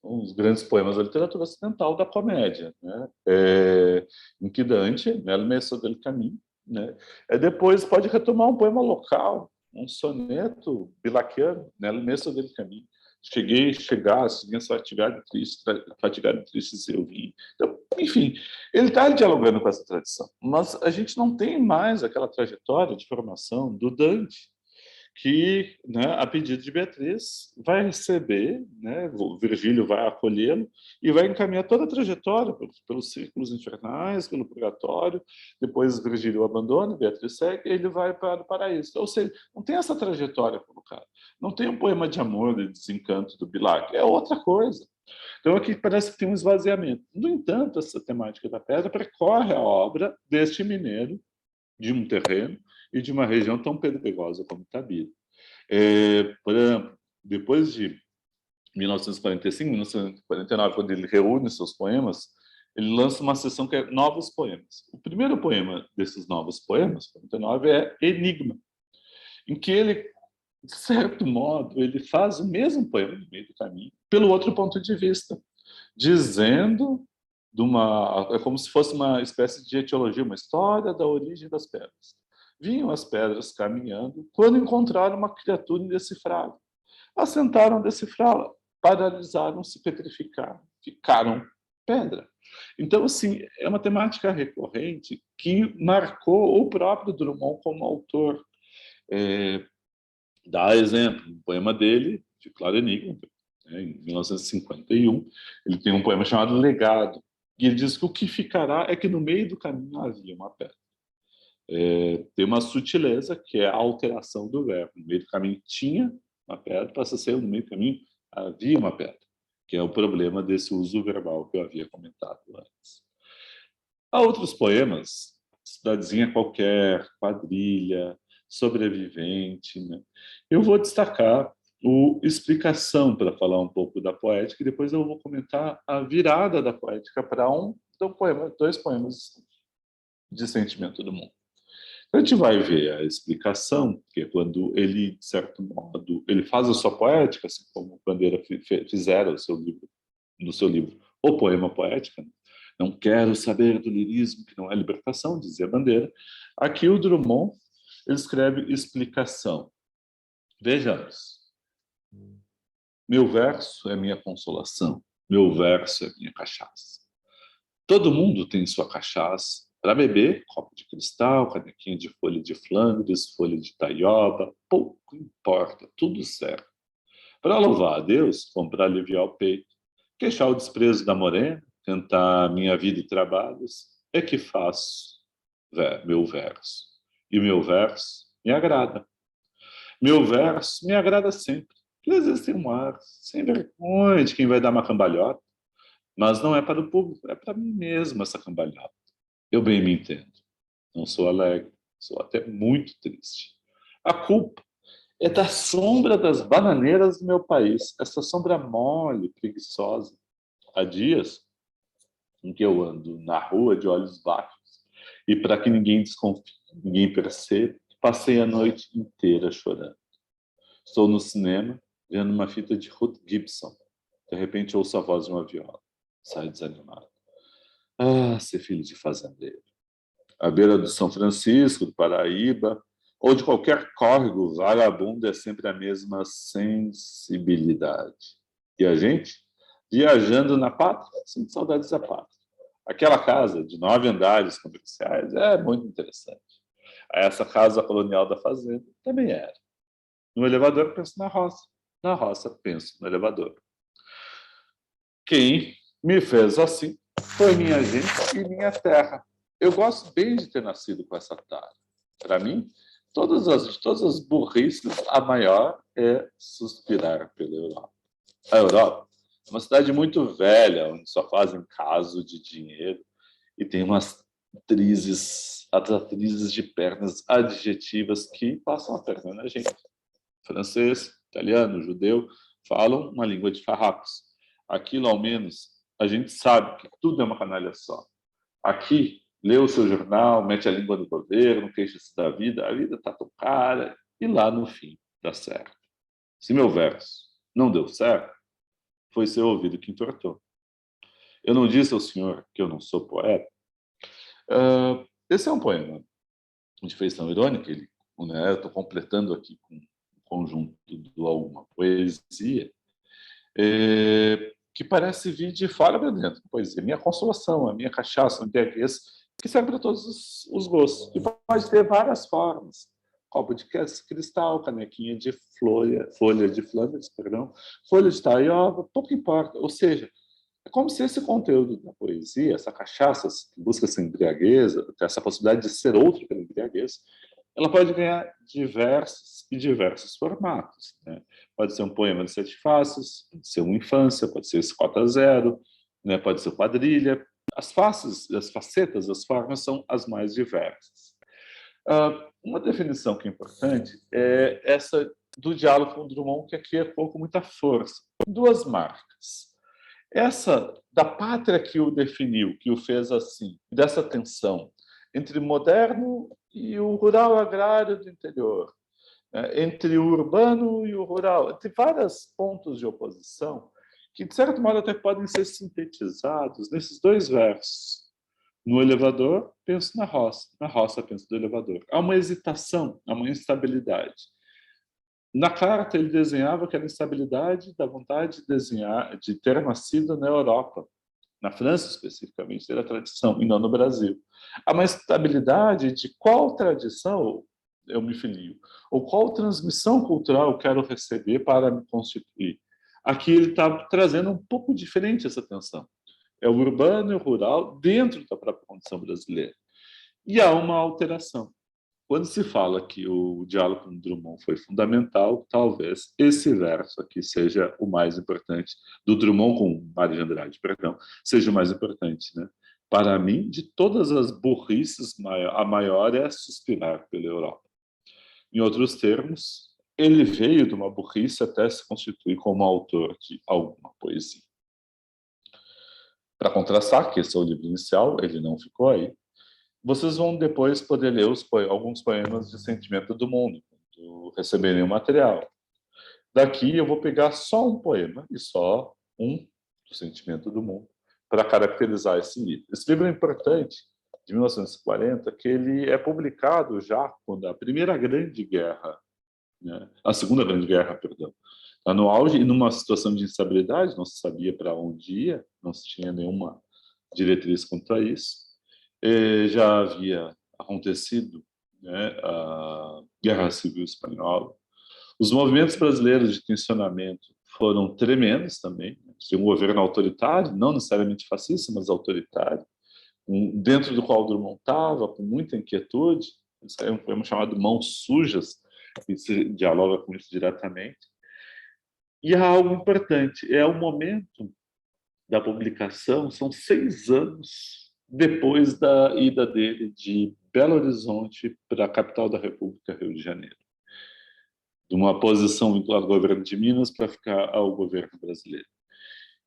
um dos grandes poemas da literatura ocidental, da comédia, né, em que Dante, nel messo del caminho, né, depois pode retomar um poema local, um soneto bilaquiano, nel messo del caminho. Chegasse, vinha fatigado e triste, eu vim. Então, enfim, ele está dialogando com essa tradição, mas a gente não tem mais aquela trajetória de formação do Dante, que, né, a pedido de Beatriz, vai receber, né, o Virgílio vai acolhê-lo e vai encaminhar toda a trajetória pelos círculos infernais, pelo purgatório, depois Virgílio abandona, Beatriz segue, e ele vai para o paraíso. Ou seja, não tem essa trajetória colocada. Não tem um poema de amor, de desencanto do Bilac, é outra coisa. Então, aqui parece que tem um esvaziamento. No entanto, essa temática da pedra percorre a obra deste mineiro de um terreno e de uma região tão pedregosa como Itabira. Por exemplo, depois de 1945, 1949, quando ele reúne seus poemas, ele lança uma seção que é Novos Poemas. O primeiro poema desses novos poemas, 49, é Enigma, em que ele, de certo modo, ele faz o mesmo poema no meio do caminho, pelo outro ponto de vista, dizendo é como se fosse uma espécie de etiologia, uma história da origem das pedras. Vinham as pedras caminhando quando encontraram uma criatura indecifrável. Assentaram a decifrá-la, paralisaram-se, petrificaram, ficaram pedra. Então, assim, é uma temática recorrente que marcou o próprio Drummond como autor. Dá exemplo, um poema dele, de Claro Enigma, em 1951, ele tem um poema chamado Legado, e ele diz que o que ficará é que no meio do caminho havia uma pedra. Tem uma sutileza, que é a alteração do verbo. No meio do caminho tinha uma pedra, passa a ser no meio do caminho havia uma pedra, que é o problema desse uso verbal que eu havia comentado antes. Há outros poemas, Cidadezinha Qualquer, Quadrilha, Sobrevivente, né? Eu vou destacar o Explicação para falar um pouco da poética e depois eu vou comentar a virada da poética para dois poemas de sentimento do mundo. A gente vai ver a explicação, que é quando ele, de certo modo, ele faz a sua poética, assim como Bandeira fizera no seu livro O Poema Poética. Não quero saber do lirismo, que não é libertação, dizia Bandeira. Aqui o Drummond ele escreve explicação. Vejamos. Meu verso é minha consolação, meu verso é minha cachaça. Todo mundo tem sua cachaça. Para beber, copo de cristal, canequinha de folha de Flandres, folha de taioba, pouco importa, tudo certo. Para louvar a Deus, comprar aliviar o peito, queixar o desprezo da morena, cantar minha vida e trabalhos, é que faço meu verso. E o meu verso me agrada. Meu verso me agrada sempre. Às vezes tem um ar sem vergonha de quem vai dar uma cambalhota, mas não é para o público, é para mim mesmo essa cambalhota. Eu bem me entendo. Não sou alegre, sou até muito triste. A culpa é da sombra das bananeiras do meu país, essa sombra mole, preguiçosa. Há dias em que eu ando na rua de olhos baixos e para que ninguém desconfie, ninguém perceba, passei a noite inteira chorando. Estou no cinema, vendo uma fita de Ruth Gibson. De repente ouço a voz de uma viola. Saio desanimado. Ah, ser filho de fazendeiro. À beira do São Francisco, do Paraíba, ou de qualquer córrego, vagabundo é sempre a mesma sensibilidade. E a gente, viajando na pátria, sinto saudades da pátria. Aquela casa de 9 andares comerciais é muito interessante. Essa casa colonial da fazenda também era. No elevador, penso na roça. Na roça, penso no elevador. Quem me fez assim foi minha gente e minha terra. Eu gosto bem de ter nascido com essa tara. Para mim, todas as burrices, a maior é suspirar pela Europa. A Europa é uma cidade muito velha, onde só fazem caso de dinheiro e tem as atrizes de pernas adjetivas que passam a perna na gente. Francês, italiano, judeu, falam uma língua de farrapos. Aquilo, ao menos, a gente sabe que tudo é uma canalha só. Aqui, lê o seu jornal, mete a língua no governo, queixa-se da vida, a vida está tão cara, e lá no fim dá certo. Se meu verso não deu certo, foi seu ouvido que entortou. Eu não disse ao senhor que eu não sou poeta. Esse é um poema de feição irônica, eu estou completando aqui com conjunto do alguma poesia, que parece vir de fora para dentro. Poesia, minha consolação, a minha cachaça, que serve para todos os gostos. E pode ter várias formas. Copo de cristal, canequinha de folha de Flandres, folha de taioba, pouco importa. Ou seja, é como se esse conteúdo da poesia, essa cachaça, busca essa embriaguez, essa possibilidade de ser outro pela embriaguez, ela pode ganhar diversos e diversos formatos, né? Pode ser um poema de 7 faces, pode ser uma infância, pode ser escota zero, né? Pode ser quadrilha. As faces, as facetas, as formas são as mais diversas. Uma definição que é importante é essa do diálogo com Drummond, que aqui ecoou com muita força. Duas marcas. Essa da pátria que o definiu, que o fez assim, dessa tensão entre o moderno e o rural agrário do interior, né? Entre o urbano e o rural, entre vários pontos de oposição, que de certo modo até podem ser sintetizados nesses dois versos. No elevador, penso na roça penso no elevador. Há uma hesitação, há uma instabilidade. Na carta, ele desenhava aquela instabilidade da vontade de desenhar, de ter nascido na Europa, na França especificamente, ter a tradição, e não no Brasil. Há uma estabilidade de qual tradição eu me filio, ou qual transmissão cultural eu quero receber para me constituir. Aqui ele está trazendo um pouco diferente essa tensão. É o urbano e o rural dentro da própria condição brasileira. E há uma alteração. Quando se fala que o diálogo com Drummond foi fundamental, talvez esse verso aqui seja o mais importante, do Drummond com Mário de Andrade, perdão, seja o mais importante, né? Para mim, de todas as burrices, a maior é suspirar pela Europa. Em outros termos, ele veio de uma burrice até se constituir como autor de alguma poesia. Para contrastar, que esse é o livro inicial, ele não ficou aí, vocês vão depois poder ler alguns poemas de Sentimento do Mundo, quando receberem o material. Daqui eu vou pegar só um poema, e só um do Sentimento do Mundo, para caracterizar esse livro. Esse livro é importante, de 1940, que ele é publicado já quando a Primeira Grande Guerra, né? A Segunda Grande Guerra, perdão, está no auge e numa situação de instabilidade, não se sabia para onde ia, não se tinha nenhuma diretriz quanto a isso. Já havia acontecido, né, a Guerra Civil Espanhola. Os movimentos brasileiros de tensionamento foram tremendos também. Tinha um governo autoritário, não necessariamente fascista, mas autoritário, dentro do qual Drummond estava, com muita inquietude. Isso é um poema chamado Mãos Sujas, que se dialoga com isso diretamente. E há algo importante, é o momento da publicação, são 6 anos depois da ida dele de Belo Horizonte para a capital da República, Rio de Janeiro. De uma posição vinculada ao governo de Minas para ficar ao governo brasileiro.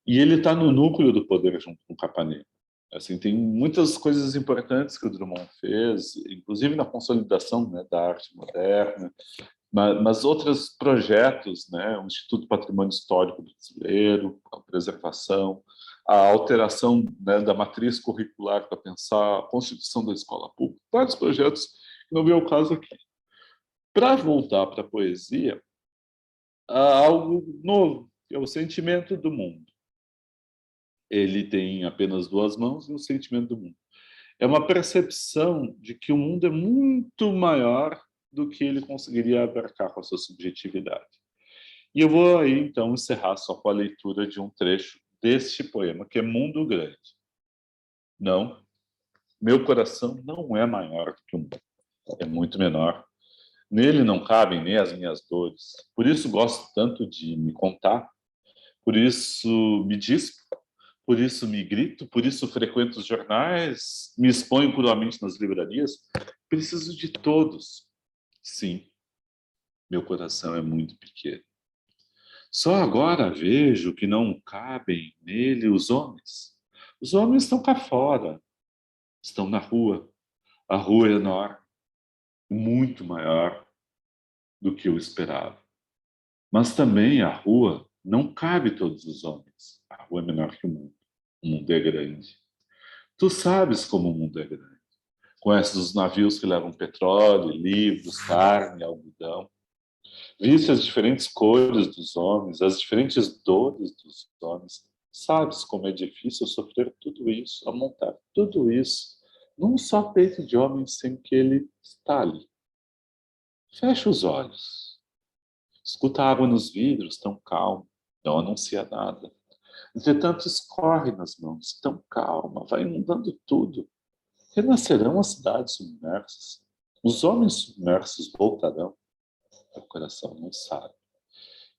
E ele está no núcleo do poder junto com o Capanema. Assim, tem muitas coisas importantes que o Drummond fez, inclusive na consolidação, né, da arte moderna, mas outros projetos, né, o Instituto Patrimônio Histórico Brasileiro, a preservação, a alteração, né, da matriz curricular para pensar a constituição da escola pública, vários projetos que não veio ao caso aqui. Para voltar para a poesia, há algo novo, que é o sentimento do mundo. Ele tem apenas 2 mãos e o sentimento do mundo. É uma percepção de que o mundo é muito maior do que ele conseguiria abarcar com a sua subjetividade. E eu vou aí, então, encerrar só com a leitura de um trecho deste poema, que é Mundo Grande. Não, meu coração não é maior do que o mundo, é muito menor. Nele não cabem nem as minhas dores. Por isso gosto tanto de me contar, por isso me dispo, por isso me grito, por isso frequento os jornais, me exponho cruelmente nas livrarias. Preciso de todos. Sim, meu coração é muito pequeno. Só agora vejo que não cabem nele os homens. Os homens estão cá fora, estão na rua. A rua é enorme, muito maior do que eu esperava. Mas também a rua não cabe todos os homens. A rua é menor que o mundo. O mundo é grande. Tu sabes como o mundo é grande. Conheces os navios que levam petróleo, livros, carne, algodão. Viste as diferentes cores dos homens, as diferentes dores dos homens. Sabes como é difícil sofrer tudo isso, amontar tudo isso num só peito de homem sem que ele estale. Fecha os olhos. Escuta a água nos vidros, tão calmo, não anuncia nada. Entretanto, escorre nas mãos, tão calma, vai inundando tudo. Renascerão as cidades submersas. Os homens submersos voltarão, meu coração não sabe.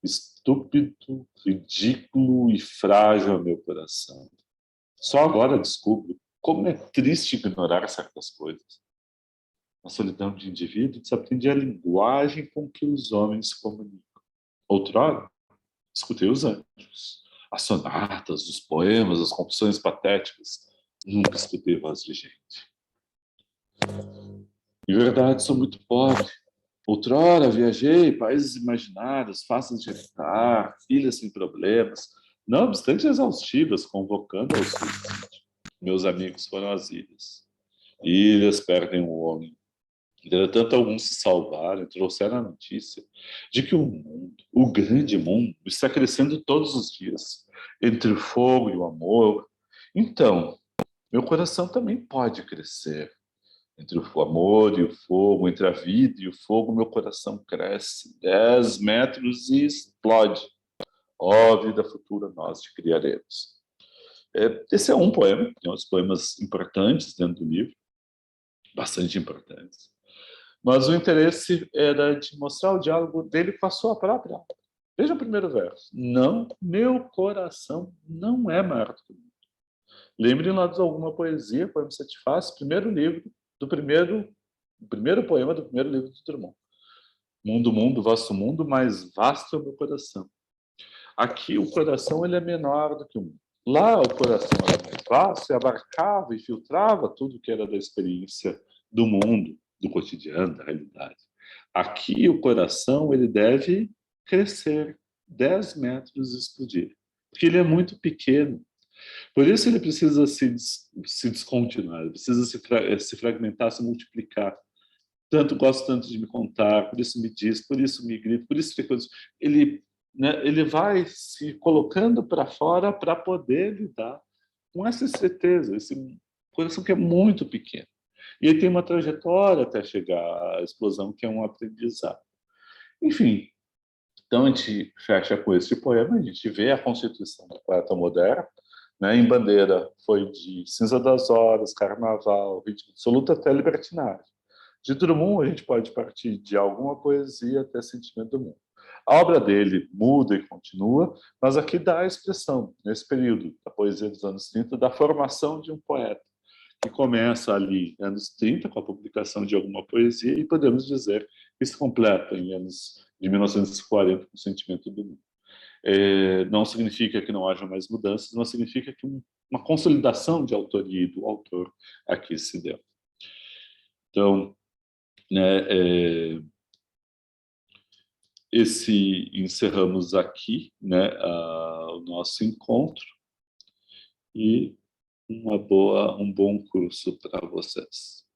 Estúpido, ridículo e frágil é meu coração. Só agora descubro como é triste ignorar certas coisas. Na solidão de indivíduo, desaprendi a linguagem com que os homens se comunicam. Outrora, escutei os anjos, as sonatas, os poemas, as composições patéticas. Nunca escutei voz de gente. Em verdade, sou muito pobre. Outrora viajei, países imaginários, fáceis de habitar, ilhas sem problemas, não obstante exaustivas, convocando ao suicídio. Meus amigos foram às ilhas. Ilhas perdem o homem. Entretanto, alguns se salvaram e trouxeram a notícia de que o mundo, o grande mundo, está crescendo todos os dias, entre o fogo e o amor. Então, meu coração também pode crescer. Entre o amor e o fogo, entre a vida e o fogo, meu coração cresce 10 metros e explode. Ó vida futura, nós te criaremos. Esse é um poema, tem outros poemas importantes dentro do livro, bastante importantes. Mas o interesse era de mostrar o diálogo dele com a sua própria alma. Veja o primeiro verso. Não, meu coração não é maior do que o mundo. Lembrem lá de alguma poesia, Poema Sete Faces, primeiro livro do primeiro poema do primeiro livro do Drummond. Mundo, mundo, vasto mundo, mais vasto é o meu coração. Aqui o coração ele é menor do que o mundo. Lá o coração era mais vasto e abarcava e filtrava tudo que era da experiência do mundo, do cotidiano, da realidade. Aqui o coração ele deve crescer 10 metros e explodir, porque ele é muito pequeno. Por isso ele precisa se descontinuar, ele precisa se fragmentar, se multiplicar. Tanto gosto tanto de me contar, por isso me diz, por isso me grita, por isso frequenta. Ele, né, ele vai se colocando para fora para poder lidar com essa certeza, esse coração que é muito pequeno. E ele tem uma trajetória até chegar à explosão, que é um aprendizado. Enfim, então a gente fecha com esse poema, a gente vê a constituição do poeta moderno, né, em bandeira foi de Cinza das Horas, Carnaval, Ritmo Absoluto até Libertinagem. De Drummond, a gente pode partir de alguma poesia até Sentimento do Mundo. A obra dele muda e continua, mas aqui dá a expressão, nesse período da poesia dos anos 30, da formação de um poeta, que começa ali em anos 30, com a publicação de alguma poesia, e podemos dizer que se completa em anos de 1940, com o Sentimento do Mundo. Não significa que não haja mais mudanças, mas significa que uma consolidação de autoria do autor aqui se deu. Então, né, encerramos aqui, né, o nosso encontro e um bom curso para vocês.